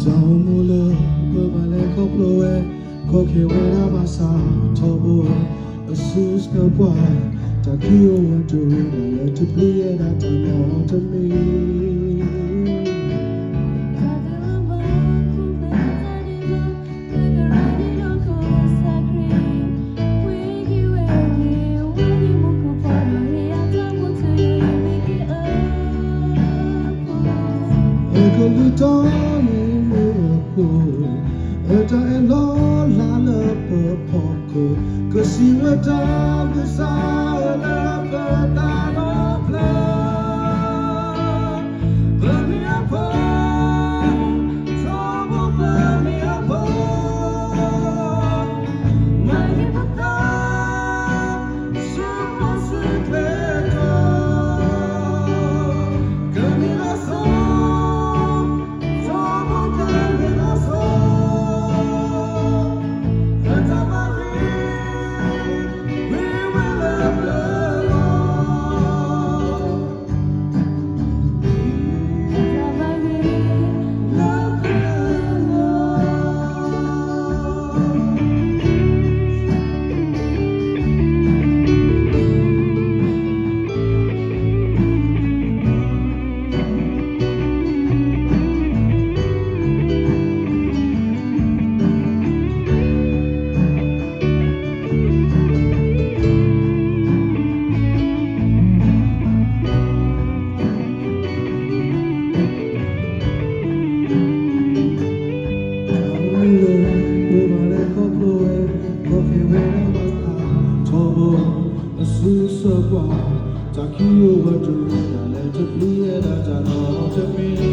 Jamula, Babale Koploe, Kokewera Basa, Tobo, a Sus Kapwa, Takio went to read, let to play it at a to me. Cause she went down the side of the battle plan. Burn me apart, trouble burn me apart. My people die, so much better. Come in a song, trouble come in a song. And I'm Takio went to read, let it be at a to me.